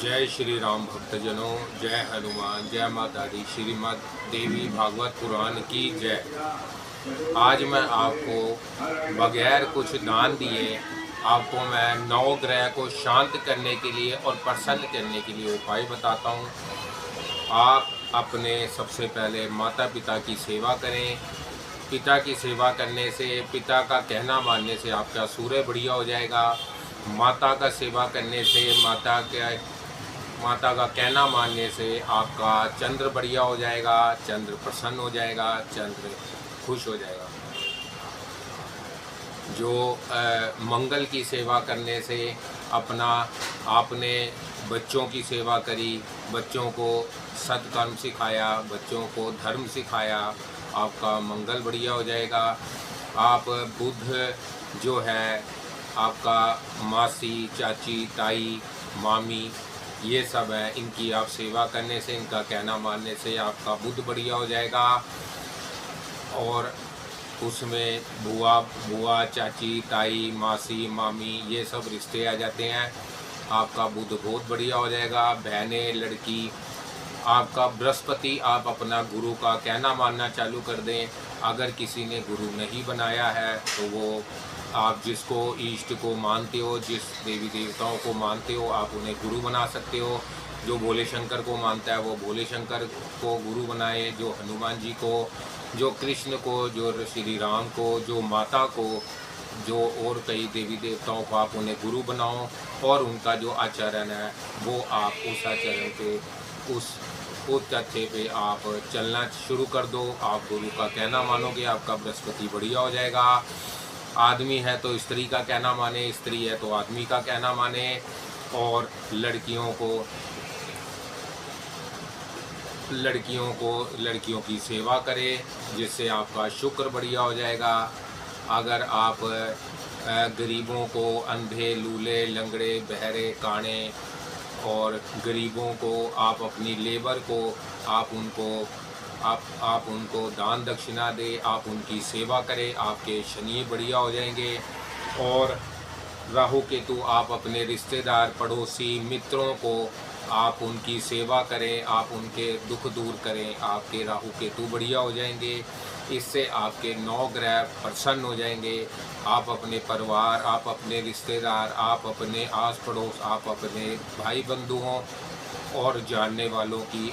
जय श्री राम भक्तजनों, जय हनुमान, जय माता दी। श्रीमद् देवी भागवत पुराण की जय। आज मैं आपको बगैर कुछ दान दिए आपको मैं 9 ग्रह को शांत करने के लिए और प्रसन्न करने के लिए उपाय बताता हूँ। आप अपने सबसे पहले माता पिता की सेवा करें। पिता की सेवा करने से, पिता का कहना मानने से आपका सूर्य बढ़िया हो जाएगा। माता का सेवा करने से, माता का कहना मानने से आपका चंद्र बढ़िया हो जाएगा, चंद्र प्रसन्न हो जाएगा, चंद्र खुश हो जाएगा। जो मंगल की सेवा करने से आपने बच्चों की सेवा करी, बच्चों को सत्कर्म सिखाया, बच्चों को धर्म सिखाया, आपका मंगल बढ़िया हो जाएगा। आप बुध जो है आपका मासी, चाची, ताई, मामी, ये सब है, इनकी आप सेवा करने से, इनका कहना मानने से आपका बुध बढ़िया हो जाएगा। और उसमें बुआ, चाची, ताई, मासी, मामी, ये सब रिश्ते आ जाते हैं। आपका बुध बहुत बढ़िया हो जाएगा। बहनें, लड़की, आपका बृहस्पति, आप अपना गुरु का कहना मानना चालू कर दें। अगर किसी ने गुरु नहीं बनाया है तो वो आप जिसको इष्ट को मानते हो, जिस देवी देवताओं को मानते हो, आप उन्हें गुरु बना सकते हो। जो भोले शंकर को मानता है वो भोले शंकर को गुरु बनाए, जो हनुमान जी को, जो कृष्ण को, जो श्री राम को, जो माता को, जो और कई देवी देवताओं को आप उन्हें गुरु बनाओ। और उनका जो आचरण है वो आप उस आचरण पे, उस तथ्य पे आप चलना शुरू कर दो। आप गुरु का कहना मानोगे, आपका बृहस्पति बढ़िया हो जाएगा। आदमी है तो स्त्री का कहना माने, स्त्री है तो आदमी का कहना माने। और लड़कियों की सेवा करें, जिससे आपका शुक्र बढ़िया हो जाएगा। अगर आप गरीबों को, अंधे, लूले, लंगड़े, बहरे, काने और गरीबों को, आप अपनी लेबर को, आप उनको दान दक्षिणा दे, आप उनकी सेवा करें, आपके शनि बढ़िया हो जाएंगे। और राहु केतु, आप अपने रिश्तेदार, पड़ोसी, मित्रों को आप उनकी सेवा करें, आप उनके दुख दूर करें, आपके राहु केतु बढ़िया हो जाएंगे। इससे आपके 9 ग्रह प्रसन्न हो जाएंगे। आप अपने परिवार, आप अपने रिश्तेदार, आप अपने आस पड़ोस, आप अपने भाई बंधुओं और जानने वालों की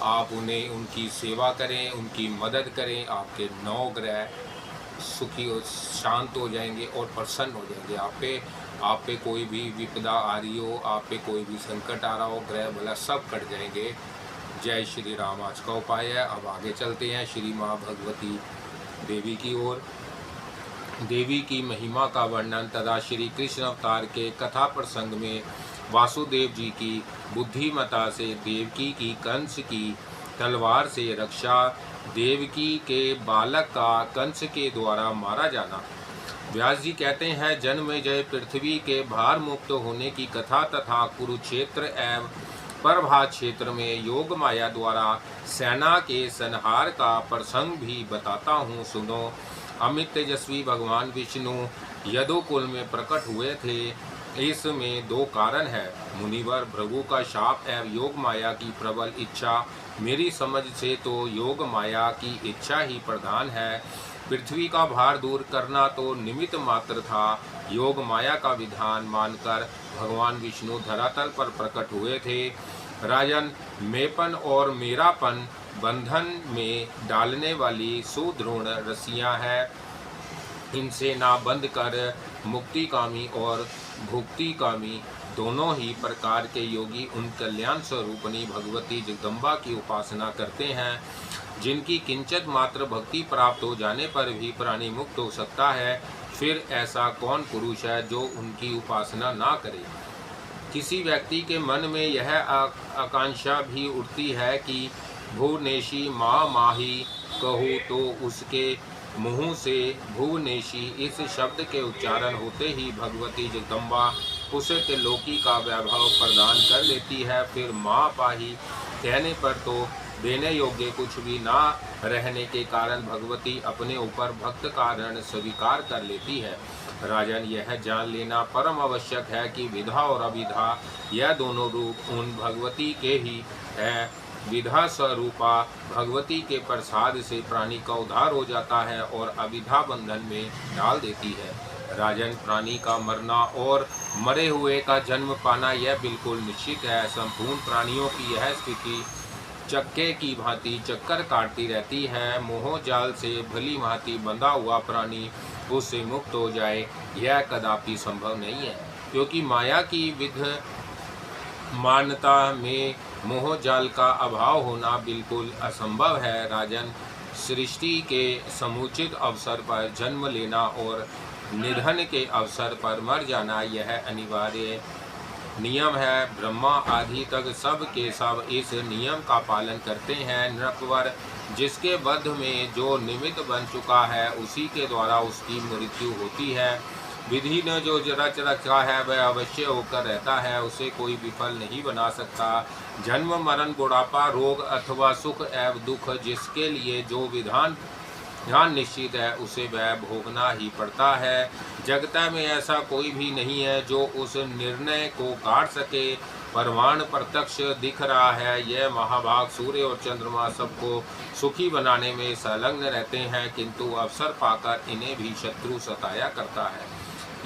आप उन्हें, उनकी सेवा करें, उनकी मदद करें। आपके 9 ग्रह सुखी और शांत हो जाएंगे और प्रसन्न हो जाएंगे। आप पे कोई भी विपदा आ रही हो, आप पे कोई भी संकट आ रहा हो, ग्रह भला सब कट जाएंगे। जय श्री राम आज का उपाय है। अब आगे चलते हैं श्री माँ भगवती देवी की ओर। देवी की महिमा का वर्णन तथा श्री कृष्ण अवतार के कथा प्रसंग में वासुदेव जी की बुद्धिमता से देवकी की कंस की तलवार से रक्षा, देवकी के बालक का कंस के द्वारा मारा जाना। व्यास जी कहते हैं, जन्मेजय पृथ्वी के भार मुक्त होने की कथा तथा कुरुक्षेत्र एवं प्रभात क्षेत्र में योग माया द्वारा सेना के संहार का प्रसंग भी बताता हूँ, सुनो। अमित तेजस्वी भगवान विष्णु यदुकुल में प्रकट हुए थे। इसमें 2 कारण है, मुनिवर भृगु का शाप एवं योग माया की प्रबल इच्छा। मेरी समझ से तो योग माया की इच्छा ही प्रधान है। पृथ्वी का भार दूर करना तो निमित्त मात्र था। योग माया का विधान मानकर भगवान विष्णु धरातल पर प्रकट हुए थे। राजन, मेपन और मेरापन बंधन में डालने वाली सुदृढ़ रस्सियां हैं। इनसे ना बंध कर मुक्तिकामी और भुक्तिकामी दोनों ही प्रकार के योगी उन कल्याण स्वरूपणी भगवती जगदम्बा की उपासना करते हैं, जिनकी किंचित मात्र भक्ति प्राप्त हो जाने पर भी प्राणी मुक्त हो सकता है। फिर ऐसा कौन पुरुष है जो उनकी उपासना ना करे। किसी व्यक्ति के मन में यह आकांक्षा भी उठती है कि भुवनेशी माँ माही कहूँ तो उसके मुँह से भुवनेशी इस शब्द के उच्चारण होते ही भगवती जगदम्बा उसे त्रिलोकी का वैभव प्रदान कर लेती है। फिर माँ पाही कहने पर तो देने योग्य कुछ भी ना रहने के कारण भगवती अपने ऊपर भक्त का ऋण स्वीकार कर लेती है। राजन, यह जान लेना परम आवश्यक है कि विधा और अविधा यह दोनों रूप उन भगवती के ही है। विधा स्वरूपा भगवती के प्रसाद से प्राणी का उद्धार हो जाता है और अविधा बंधन में डाल देती है। राजन, प्राणी का मरना और मरे हुए का जन्म पाना यह बिल्कुल निश्चित है। संपूर्ण प्राणियों की यह स्थिति चक्के की भांति चक्कर काटती रहती है। मोह जाल से भली भांति बंधा हुआ प्राणी उससे मुक्त हो जाए, यह कदापि संभव नहीं है, क्योंकि माया की विद्यमानता में मोह जाल का अभाव होना बिल्कुल असंभव है। राजन, सृष्टि के समुचित अवसर पर जन्म लेना और निधन के अवसर पर मर जाना यह अनिवार्य नियम है। ब्रह्मा आदि तक सब के सब इस नियम का पालन करते हैं। नृपवर, जिसके वध में जो निमित्त बन चुका है उसी के द्वारा उसकी मृत्यु होती है। विधि ने जो रच रखा है वह अवश्य होकर रहता है, उसे कोई विफल नहीं बना सकता। जन्म मरण बुढ़ापा रोग अथवा सुख एवं दुख जिसके लिए जो विधान निश्चित है उसे वह भोगना ही पड़ता है। जगत में ऐसा कोई भी नहीं है जो उस निर्णय को काट सके। परमाणु प्रत्यक्ष दिख रहा है, यह महाभाग सूर्य और चंद्रमा सबको सुखी बनाने में संलग्न रहते हैं, किंतु अवसर पाकर इन्हें भी शत्रु सताया करता है।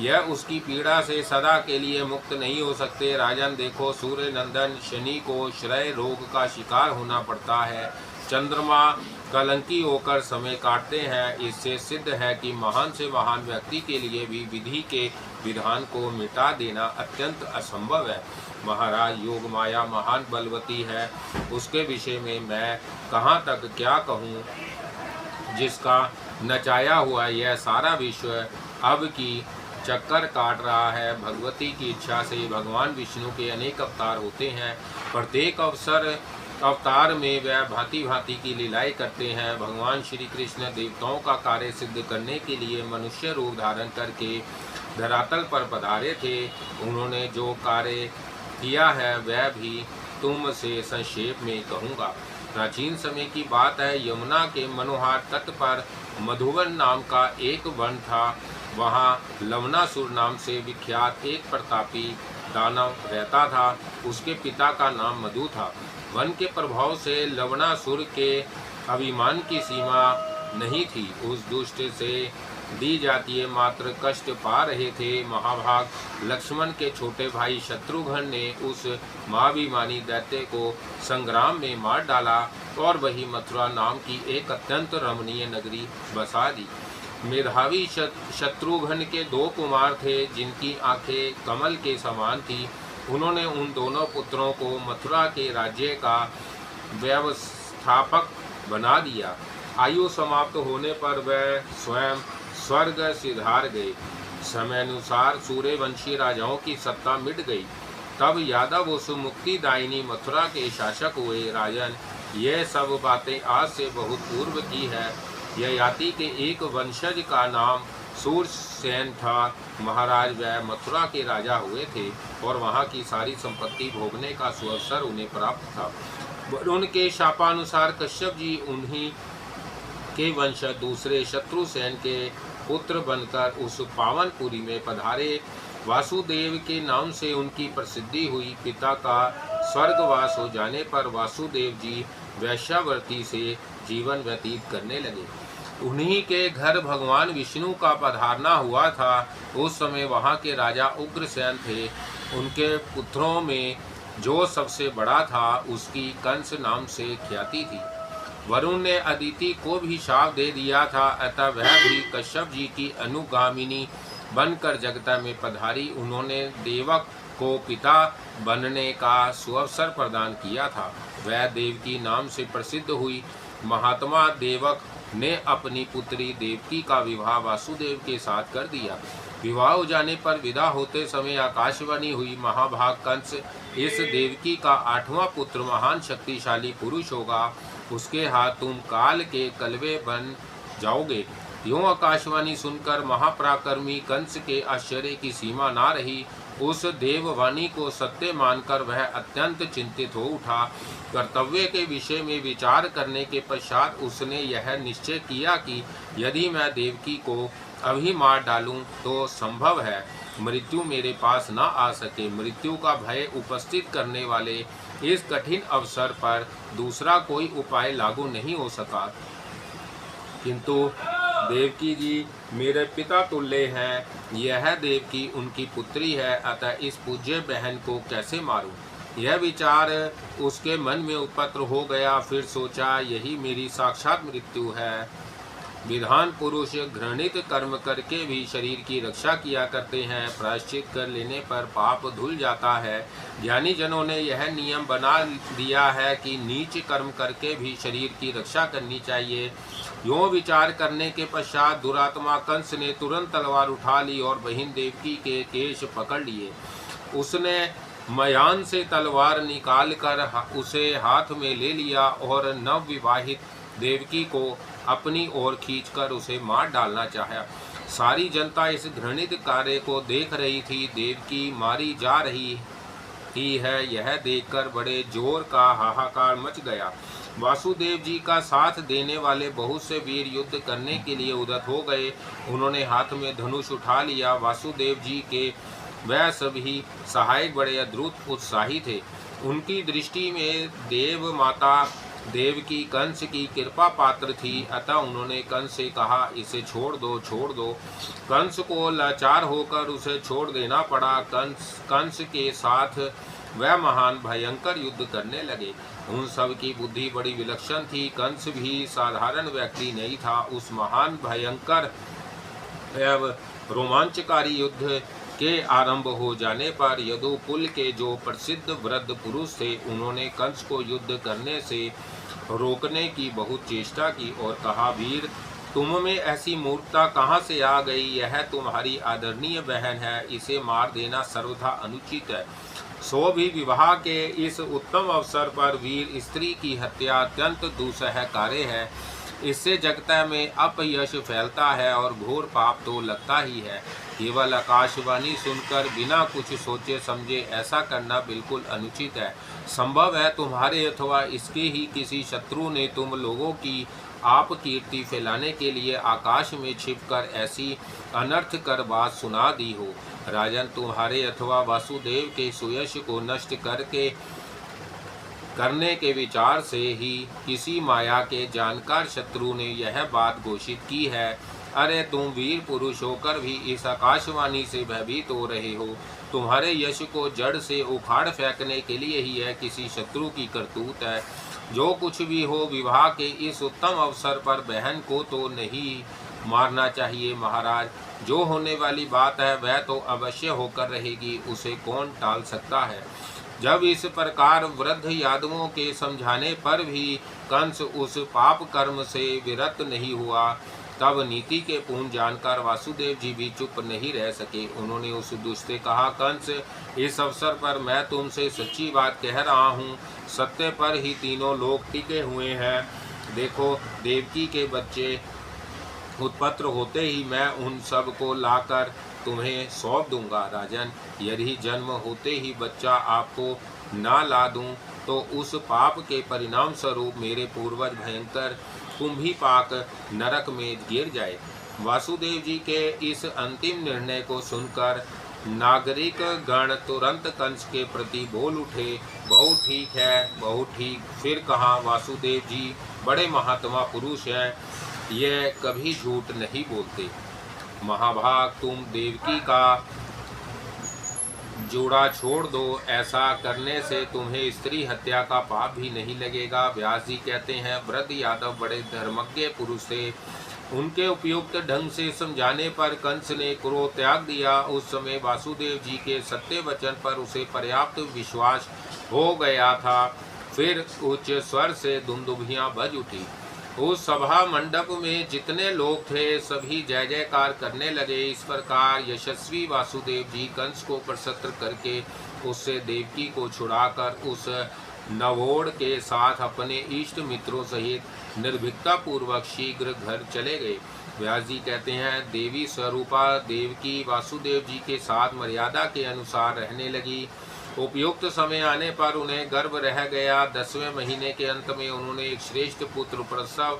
यह उसकी पीड़ा से सदा के लिए मुक्त नहीं हो सकते। राजन देखो, सूर्य नंदन शनि को क्षय रोग का शिकार होना पड़ता है। चंद्रमा कलंकी होकर समय काटते हैं। इससे सिद्ध है कि महान से महान व्यक्ति के लिए भी विधि के विधान को मिटा देना अत्यंत असंभव है। महाराज, योग माया महान बलवती है, उसके विषय में मैं कहाँ तक क्या कहूँ। जिसका नचाया हुआ यह सारा विश्व अब की चक्कर काट रहा है। भगवती की इच्छा से भगवान विष्णु के अनेक अवतार होते हैं। प्रत्येक अवतार में वह भांति भांति की लीलाएं करते हैं। भगवान श्री कृष्ण देवताओं का कार्य सिद्ध करने के लिए मनुष्य रूप धारण करके धरातल पर पधारे थे। उन्होंने जो कार्य किया है वह भी तुम से संक्षेप में कहूँगा। प्राचीन समय की बात है, यमुना के मनोहार तट पर मधुवन नाम का एक वन था। वहाँ लवणासुर नाम से विख्यात एक प्रतापी दानव रहता था। उसके पिता का नाम मधु था। वन के प्रभाव से लवणासुर के अभिमान की सीमा नहीं थी। उस दुष्ट से दी जातीय मात्र कष्ट पा रहे थे। महाभाग लक्ष्मण के छोटे भाई शत्रुघ्न ने उस महाभिमानी दैत्य को संग्राम में मार डाला और वही मथुरा नाम की एक अत्यंत रमणीय नगरी बसा दी। मेधावी शत्रुघ्न के दो कुमार थे जिनकी आंखें कमल के समान थी। उन्होंने उन दोनों पुत्रों को मथुरा के राज्य का व्यवस्थापक बना दिया। आयु समाप्त होने पर वह स्वयं स्वर्ग सिधार गए। समयानुसार सूर्यवंशी राजाओं की सत्ता मिट गई। तब यादव उस मुक्तिदायिनी मथुरा के शासक हुए। राजन, यह सब बातें आज से बहुत पूर्व की है। ययाति के एक वंशज का नाम सूरसेन था। महाराज, वह मथुरा के राजा हुए थे और वहाँ की सारी संपत्ति भोगने का सुअवसर उन्हें प्राप्त था। उनके शापानुसार कश्यप जी उन्हीं के वंशज दूसरे शत्रुसेन के पुत्र बनकर उस पावनपुरी में पधारे। वासुदेव के नाम से उनकी प्रसिद्धि हुई। पिता का स्वर्गवास हो जाने पर वासुदेव जी वैश्यावृत्ति से जीवन व्यतीत करने लगे। उन्हीं के घर भगवान विष्णु का पधारना हुआ था। उस समय वहाँ के राजा उग्रसेन थे। उनके पुत्रों में जो सबसे बड़ा था उसकी कंस नाम से ख्याति थी। वरुण ने अदिति को भी शाप दे दिया था, अतः वह भी कश्यप जी की अनुगामिनी बनकर जगत में पधारी। उन्होंने देवक को पिता बनने का सुअवसर प्रदान किया था। वह देवकी नाम से प्रसिद्ध हुई। महात्मा देवक ने अपनी पुत्री देवकी का विवाह वासुदेव के साथ कर दिया। विवाह हो जाने पर विदा होते समय आकाशवाणी हुई, महाभाग कंस इस देवकी का 8वां पुत्र महान शक्तिशाली पुरुष होगा। उसके हाथ तुम काल के कलवे बन जाओगे। यूं आकाशवाणी सुनकर महापराक्रमी कंस के आश्चर्य की सीमा ना रही। उस देववाणी को सत्य मानकर वह अत्यंत चिंतित हो उठा। कर्तव्य के विषय में विचार करने के पश्चात उसने यह निश्चय किया कि यदि मैं देवकी को अभी मार डालूं तो संभव है मृत्यु मेरे पास न आ सके। मृत्यु का भय उपस्थित करने वाले इस कठिन अवसर पर दूसरा कोई उपाय लागू नहीं हो सका, किंतु देवकी जी मेरे पिता तुल्य हैं, यह देवकी उनकी पुत्री है, अतः इस पूज्य बहन को कैसे मारूं? यह विचार उसके मन में उत्पन्न हो गया। फिर सोचा, यही मेरी साक्षात मृत्यु है। विद्वान पुरुष घृणित कर्म करके भी शरीर की रक्षा किया करते हैं, प्रायश्चित कर लेने पर पाप धुल जाता है। ज्ञानी जनों ने यह नियम बना दिया है कि नीच कर्म करके भी शरीर की रक्षा करनी चाहिए। यों विचार करने के पश्चात दुरात्मा कंस ने तुरंत तलवार उठा ली और बहिन देवकी के केश पकड़ लिए। उसने मयान से तलवार निकालकर उसे हाथ में ले लिया और नवविवाहित देवकी को अपनी ओर खींचकर उसे मार डालना चाहा। सारी जनता इस घृणित कार्य को देख रही थी। देवकी मारी जा रही ही है, यह देखकर बड़े जोर का हाहाकार मच गया। वासुदेव जी का साथ देने वाले बहुत से वीर युद्ध करने के लिए उद्यत हो गए। उन्होंने हाथ में धनुष उठा लिया। वासुदेव जी के वह सभी सहायक बड़े अद्भुत उत्साही थे। उनकी दृष्टि में देव माता देवकी कंस की कृपा पात्र थी, अतः उन्होंने कंस से कहा, इसे छोड़ दो, छोड़ दो। कंस को लाचार होकर उसे छोड़ देना पड़ा। कंस के साथ वह महान भयंकर युद्ध करने लगे। उन सब की बुद्धि बड़ी विलक्षण थी। कंस भी साधारण व्यक्ति नहीं था। उस महान भयंकर एवं रोमांचकारी युद्ध के आरंभ हो जाने पर यदुकुल के जो प्रसिद्ध वृद्ध पुरुष थे, उन्होंने कंस को युद्ध करने से रोकने की बहुत चेष्टा की और कहा, वीर तुम में ऐसी मूर्खता कहाँ से आ गई? यह तुम्हारी आदरणीय बहन है, इसे मार देना सर्वथा अनुचित है। सो भी विवाह के इस उत्तम अवसर पर वीर स्त्री की हत्या अत्यंत दुस्सह कार्य है। इससे जगत में अपयश फैलता है और घोर पाप तो लगता ही है। केवल आकाशवाणी सुनकर बिना कुछ सोचे समझे ऐसा करना बिल्कुल अनुचित है। संभव है तुम्हारे अथवा इसके ही किसी शत्रु ने तुम लोगों की आप कीर्ति फैलाने के लिए आकाश में छिपकर ऐसी अनर्थ कर बात सुना दी हो। राजन, तुम्हारे अथवा वासुदेव के सुयश को नष्ट करने के विचार से ही किसी माया के जानकार शत्रु ने यह बात घोषित की है। अरे तुम वीर पुरुष होकर भी इस आकाशवाणी से भयभीत हो रहे हो। तुम्हारे यश को जड़ से उखाड़ फेंकने के लिए ही यह किसी शत्रु की करतूत है। जो कुछ भी हो, विवाह के इस उत्तम अवसर पर बहन को तो नहीं मारना चाहिए महाराज। जो होने वाली बात है वह तो अवश्य होकर रहेगी, उसे कौन टाल सकता है। जब इस प्रकार वृद्ध यादवों के समझाने पर भी कंस उस पाप कर्म से विरत नहीं हुआ, तब नीति के पूर्ण जानकर वासुदेव जी भी चुप नहीं रह सके। उन्होंने उस दुष्ट से कहा, कंस, इस अवसर पर मैं तुमसे सच्ची बात कह रहा हूँ। सत्य पर ही तीनों लोग टिके हुए हैं। देखो, देवकी के बच्चे उत्पन्न होते ही मैं उन सब को लाकर तुम्हें सौंप दूंगा। राजन, यदि जन्म होते ही बच्चा आपको ना ला दूं तो उस पाप के परिणाम स्वरूप मेरे पूर्वज भयंकर कुंभीपाक नरक में गिर जाए। वासुदेव जी के इस अंतिम निर्णय को सुनकर नागरिक गण तुरंत कंस के प्रति बोल उठे, बहुत ठीक है, बहुत ठीक। फिर कहा, वासुदेव जी बड़े महात्मा पुरुष हैं, ये कभी झूठ नहीं बोलते। महाभाग, तुम देवकी का जोड़ा छोड़ दो। ऐसा करने से तुम्हें स्त्री हत्या का पाप भी नहीं लगेगा। व्यास जी कहते हैं, वृद्ध यादव बड़े धर्मज्ञ पुरुष थे। उनके उपयुक्त ढंग से समझाने पर कंस ने क्रोध त्याग दिया। उस समय वासुदेव जी के सत्य वचन पर उसे पर्याप्त विश्वास हो गया था। फिर उच्च स्वर से दुंदुभियां बज उठी। उस सभा मंडप में जितने लोग थे सभी जय जयकार करने लगे। इस प्रकार यशस्वी वासुदेव जी कंस को प्रसन्न करके उससे देवकी को छुड़ाकर उस नवोड़ के साथ अपने इष्ट मित्रों सहित निर्भीकता पूर्वक शीघ्र घर चले गए। व्यास जी कहते हैं, देवी स्वरूपा देवकी वासुदेव जी के साथ मर्यादा के अनुसार रहने लगी। उपयुक्त समय आने पर उन्हें गर्भ रह गया। 10वें महीने के अंत में उन्होंने एक श्रेष्ठ पुत्र प्रसव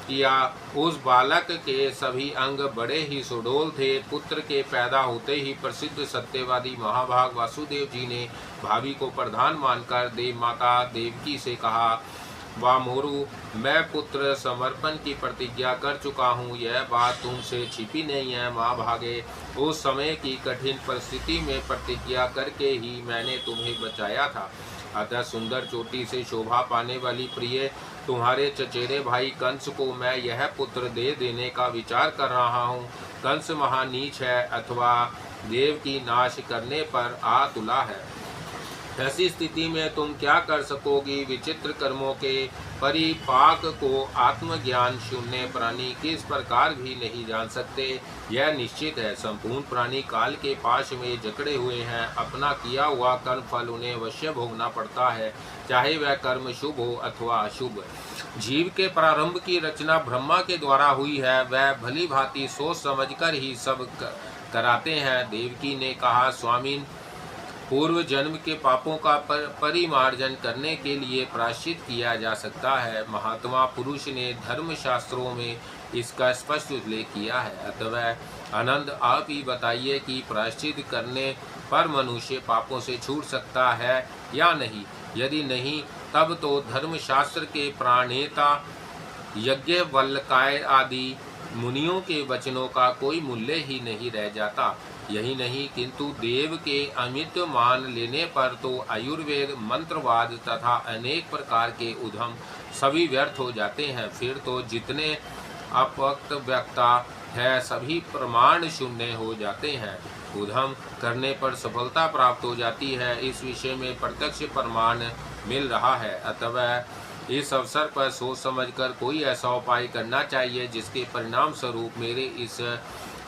किया। उस बालक के सभी अंग बड़े ही सुडौल थे। पुत्र के पैदा होते ही प्रसिद्ध सत्यवादी महाभाग वासुदेव जी ने भाभी को प्रधान मानकर देव माता देवकी से कहा, वामोरु, मैं पुत्र समर्पण की प्रतिज्ञा कर चुका हूँ, यह बात तुमसे छिपी नहीं है। माँ भागे, उस समय की कठिन परिस्थिति में प्रतिज्ञा करके ही मैंने तुम्हें बचाया था। अतः सुंदर चोटी से शोभा पाने वाली प्रिय, तुम्हारे चचेरे भाई कंस को मैं यह पुत्र दे देने का विचार कर रहा हूँ। कंस महानीच है अथवा देव की नाश करने पर आ तुला है। ऐसी स्थिति में तुम क्या कर सकोगी? विचित्र कर्मों के परिपाक को आत्मज्ञान शून्य प्राणी किस प्रकार भी नहीं जान सकते, यह निश्चित है। संपूर्ण प्राणी काल के पाश में जकड़े हुए हैं। अपना किया हुआ कर्म फल उन्हें अवश्य भोगना पड़ता है, चाहे वह कर्म शुभ हो अथवा अशुभ। जीव के प्रारंभ की रचना ब्रह्मा के द्वारा हुई है, वह भली भांति सोच समझकर ही सब कराते हैं। देवकी ने कहा, स्वामीन, पूर्व जन्म के पापों का परिमार्जन करने के लिए प्रायश्चित किया जा सकता है। महात्मा पुरुष ने धर्म शास्त्रों में इसका स्पष्ट उल्लेख किया है। अतः आनंद, आप ही बताइए कि प्रायश्चित करने पर मनुष्य पापों से छूट सकता है या नहीं? यदि नहीं, तब तो धर्मशास्त्र के प्रणेता यज्ञवल्क्य आदि मुनियों के वचनों का कोई मूल्य ही नहीं रह जाता। यही नहीं, किंतु देव के अमित मान लेने पर तो आयुर्वेद, मंत्रवाद तथा अनेक प्रकार के उद्यम सभी व्यर्थ हो जाते हैं। फिर तो जितने अपक्त वक्ता है सभी प्रमाण शून्य हो जाते हैं। उद्यम करने पर सफलता प्राप्त हो जाती है, इस विषय में प्रत्यक्ष प्रमाण मिल रहा है। अतः इस अवसर पर सोच समझकर कोई ऐसा उपाय करना चाहिए जिसके परिणाम स्वरूप मेरे इस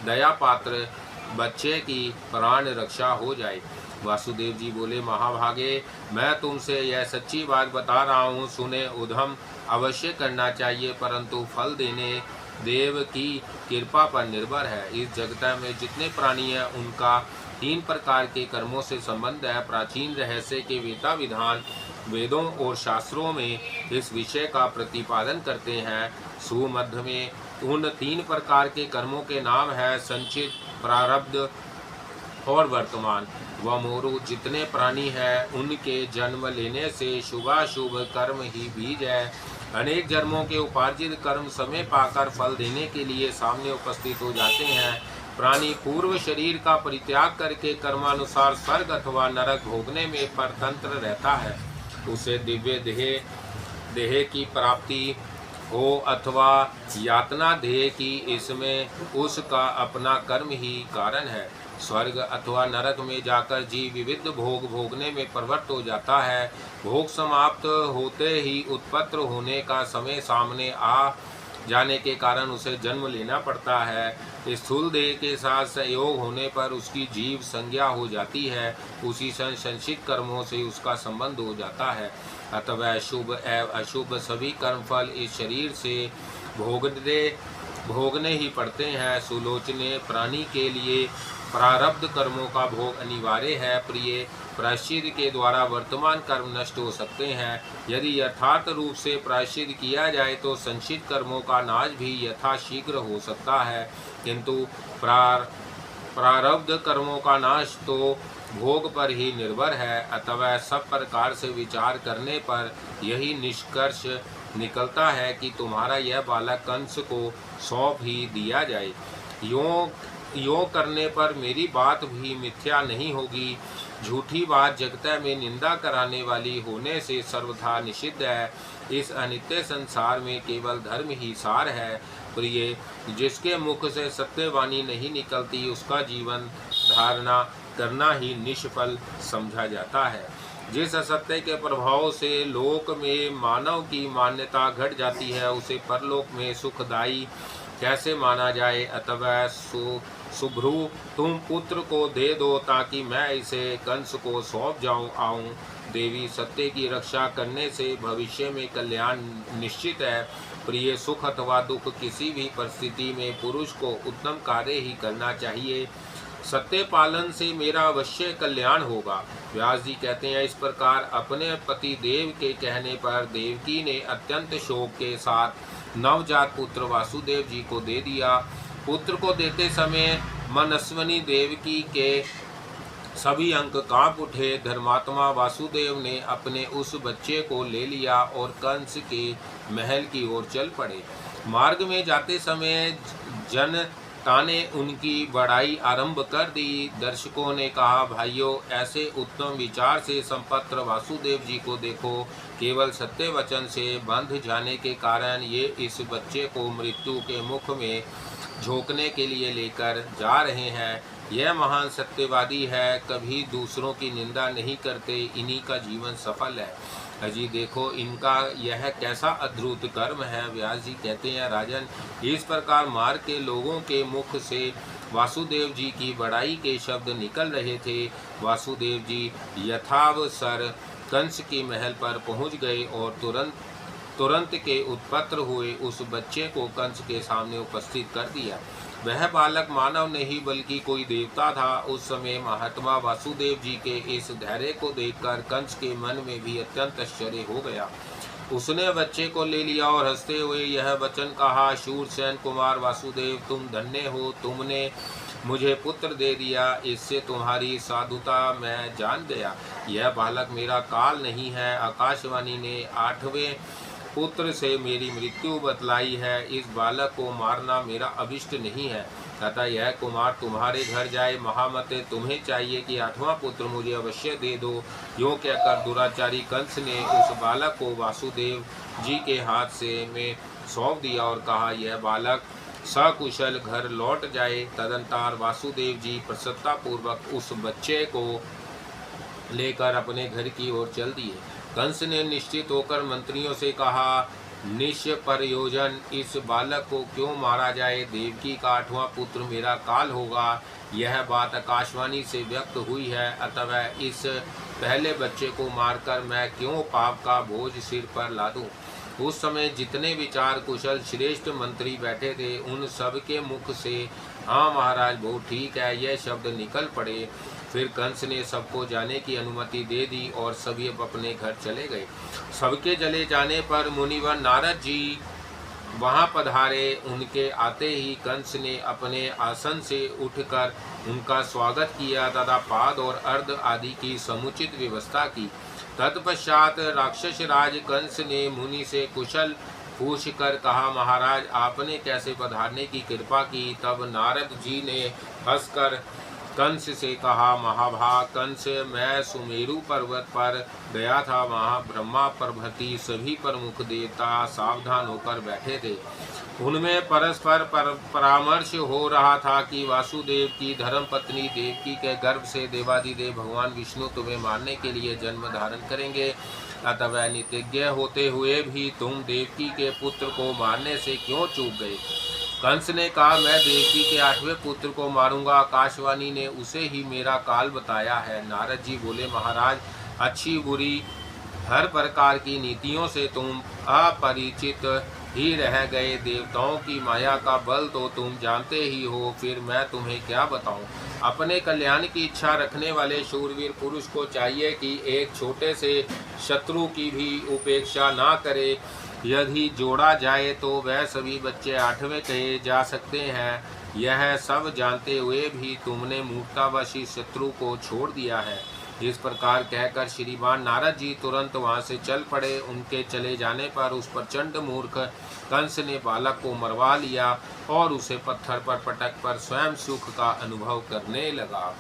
दया पात्र बच्चे की प्राण रक्षा हो जाए। वासुदेव जी बोले, महाभागे, मैं तुमसे यह सच्ची बात बता रहा हूँ, सुने। उद्यम अवश्य करना चाहिए, परंतु फल देने देव की कृपा पर निर्भर है। इस जगत में जितने प्राणी हैं उनका 3 प्रकार के कर्मों से संबंध है। प्राचीन रहस्य के वेता विधान वेदों और शास्त्रों में इस विषय का प्रतिपादन करते हैं। सुमध्य में उन 3 प्रकार के कर्मों के नाम है संचित, प्रारब्ध और वर्तमान। व मोरु, जितने प्राणी हैं उनके जन्म लेने से शुभाशुभ कर्म ही बीज है। अनेक जन्मों के उपार्जित कर्म समय पाकर फल देने के लिए सामने उपस्थित हो जाते हैं। प्राणी पूर्व शरीर का परित्याग करके कर्मानुसार स्वर्ग अथवा नरक भोगने में परतंत्र रहता है। उसे दिव्य देह की प्राप्ति हो अथवा यातना देह की, इसमें उसका अपना कर्म ही कारण है। स्वर्ग अथवा नरक में जाकर जीव विविध भोग भोगने में प्रवृत्त हो जाता है। भोग समाप्त होते ही उत्पन्न होने का समय सामने आ जाने के कारण उसे जन्म लेना पड़ता है। स्थूल देह के साथ संयोग होने पर उसकी जीव संज्ञा हो जाती है। उसी संचित कर्मों से उसका संबंध हो जाता है। अतः शुभ एवं अशुभ सभी कर्मफल इस शरीर से भोगने ही पड़ते हैं। सुलोचने, प्राणी के लिए प्रारब्ध कर्मों का भोग अनिवार्य है। प्रिय, प्रायश्चित के द्वारा वर्तमान कर्म नष्ट हो सकते हैं। यदि यथार्थ रूप से प्रायश्चित किया जाए तो संचित कर्मों का नाश भी यथाशीघ्र हो सकता है, किंतु प्रारब्ध कर्मों का नाश तो भोग पर ही निर्भर है। अतः सब प्रकार से विचार करने पर यही निष्कर्ष निकलता है कि तुम्हारा यह बालक कंस को सौंप ही दिया जाए। यों करने पर मेरी बात भी मिथ्या नहीं होगी। झूठी बात जगत में निंदा कराने वाली होने से सर्वथा निषिद्ध है। इस अनित्य संसार में केवल धर्म ही सार है। प्रिय, जिसके मुख से सत्यवाणी नहीं निकलती उसका जीवन धारणा करना ही निष्फल समझा जाता है। जिस असत्य के प्रभाव से लोक में मानव की मान्यता घट जाती है उसे परलोक में सुखदायी कैसे माना जाए। अतः सुभ्रू, तुम पुत्र को दे दो ताकि मैं इसे कंस को सौंप आऊं। देवी, सत्य की रक्षा करने से भविष्य में कल्याण निश्चित है। प्रिय, सुख अथवा दुख किसी भी परिस्थिति में पुरुष को उत्तम कार्य ही करना चाहिए। सत्य पालन से मेरा अवश्य कल्याण होगा। व्यास जी कहते हैं, इस प्रकार अपने पति देव के कहने पर देवकी ने अत्यंत शोक के साथ नवजात पुत्र वासुदेव जी को दे दिया। पुत्र को देते समय मनस्विनी देवकी के सभी अंग कांप उठे। धर्मात्मा वासुदेव ने अपने उस बच्चे को ले लिया और कंस के महल की ओर चल पड़े। मार्ग में जाते समय जनता ने उनकी बड़ाई आरंभ कर दी। दर्शकों ने कहा, भाइयों, ऐसे उत्तम विचार से संपन्न वासुदेव जी को देखो। केवल सत्य वचन से बंध जाने के कारण ये इस बच्चे को मृत्यु के मुख में झोंकने के लिए लेकर जा रहे हैं। यह महान सत्यवादी है, कभी दूसरों की निंदा नहीं करते, इन्हीं का जीवन सफल है। अजी देखो, इनका यह कैसा अद्भुत कर्म है। व्यास जी कहते हैं, राजन, इस प्रकार मार्ग के लोगों के मुख से वासुदेव जी की बड़ाई के शब्द निकल रहे थे। वासुदेव जी यथावसर कंस के महल पर पहुंच गए और तुरंत के उत्पन्न हुए उस बच्चे को कंस के सामने उपस्थित कर दिया। वह बालक मानव नहीं बल्कि कोई देवता था। उस समय महात्मा वासुदेव जी के इस धैर्य को देखकर कंस के मन में भी अत्यंत आश्चर्य हो गया। उसने बच्चे को ले लिया और हंसते हुए यह वचन कहा, शूरसेन कुमार वासुदेव, तुम धन्य हो, तुमने मुझे पुत्र दे दिया। इससे तुम्हारी साधुता मैं जान गया। यह बालक मेरा काल नहीं है। आकाशवाणी ने 8वें पुत्र से मेरी मृत्यु बतलाई है। इस बालक को मारना मेरा अभिष्ट नहीं है, तथा यह कुमार तुम्हारे घर जाए। महामते, तुम्हें चाहिए कि 8वां पुत्र मुझे अवश्य दे दो। यूँ कहकर दुराचारी कंस ने उस बालक को वासुदेव जी के हाथ से में सौंप दिया और कहा, यह बालक सकुशल घर लौट जाए। तदंतर वासुदेव जी प्रसन्नतापूर्वक उस बच्चे को लेकर अपने घर की ओर चल दिए। कंस ने निश्चित होकर मंत्रियों से कहा, निष्प्रयोजन इस बालक को क्यों मारा जाए। देवकी का 8वां पुत्र मेरा काल होगा। यह बात आकाशवाणी से व्यक्त हुई है, अतः इस पहले बच्चे को मारकर मैं क्यों पाप का बोझ सिर पर लादूं। उस समय जितने विचार कुशल श्रेष्ठ मंत्री बैठे थे, उन सब के मुख से हाँ महाराज, बहुत ठीक है, यह शब्द निकल पड़े। फिर कंस ने सबको जाने की अनुमति दे दी और सभी अपने घर चले गए। सबके चले जाने पर मुनिवर नारद जी वहां पधारे। उनके आते ही कंस ने अपने आसन से उठकर उनका स्वागत किया तथा पाद और अर्ध आदि की समुचित व्यवस्था की। तत्पश्चात राक्षस राज कंस ने मुनि से कुशल पूछकर कहा, महाराज, आपने कैसे पधारने की कृपा की। तब नारद जी ने हंसकर कंस से कहा, महाभाग कंस, मैं सुमेरु पर्वत पर गया था। वहाँ ब्रह्मा प्रभृति सभी प्रमुख देवता सावधान होकर बैठे थे। उनमें परस्पर परामर्श हो रहा था कि वासुदेव की धर्मपत्नी देवकी के गर्भ से देवादिदेव भगवान विष्णु तुम्हें मारने के लिए जन्म धारण करेंगे। अतः नितिज्ञ होते हुए भी तुम देवकी के पुत्र को मारने से क्यों चूक गए। कंस ने कहा, मैं देवकी के 8वें पुत्र को मारूंगा। आकाशवाणी ने उसे ही मेरा काल बताया है। नारद जी बोले, महाराज, अच्छी बुरी हर प्रकार की नीतियों से तुम अपरिचित ही रह गए। देवताओं की माया का बल तो तुम जानते ही हो, फिर मैं तुम्हें क्या बताऊं। अपने कल्याण की इच्छा रखने वाले शूरवीर पुरुष को चाहिए कि एक छोटे से शत्रु की भी उपेक्षा ना करे। यदि जोड़ा जाए तो वह सभी बच्चे 8वें कहे जा सकते हैं। यह सब जानते हुए भी तुमने मूर्खतावश इस शत्रु को छोड़ दिया है। इस प्रकार कहकर श्रीमान नारद जी तुरंत वहां से चल पड़े। उनके चले जाने पर उस प्रचंड मूर्ख कंस ने बालक को मरवा लिया और उसे पत्थर पर पटक पर स्वयं सुख का अनुभव करने लगा।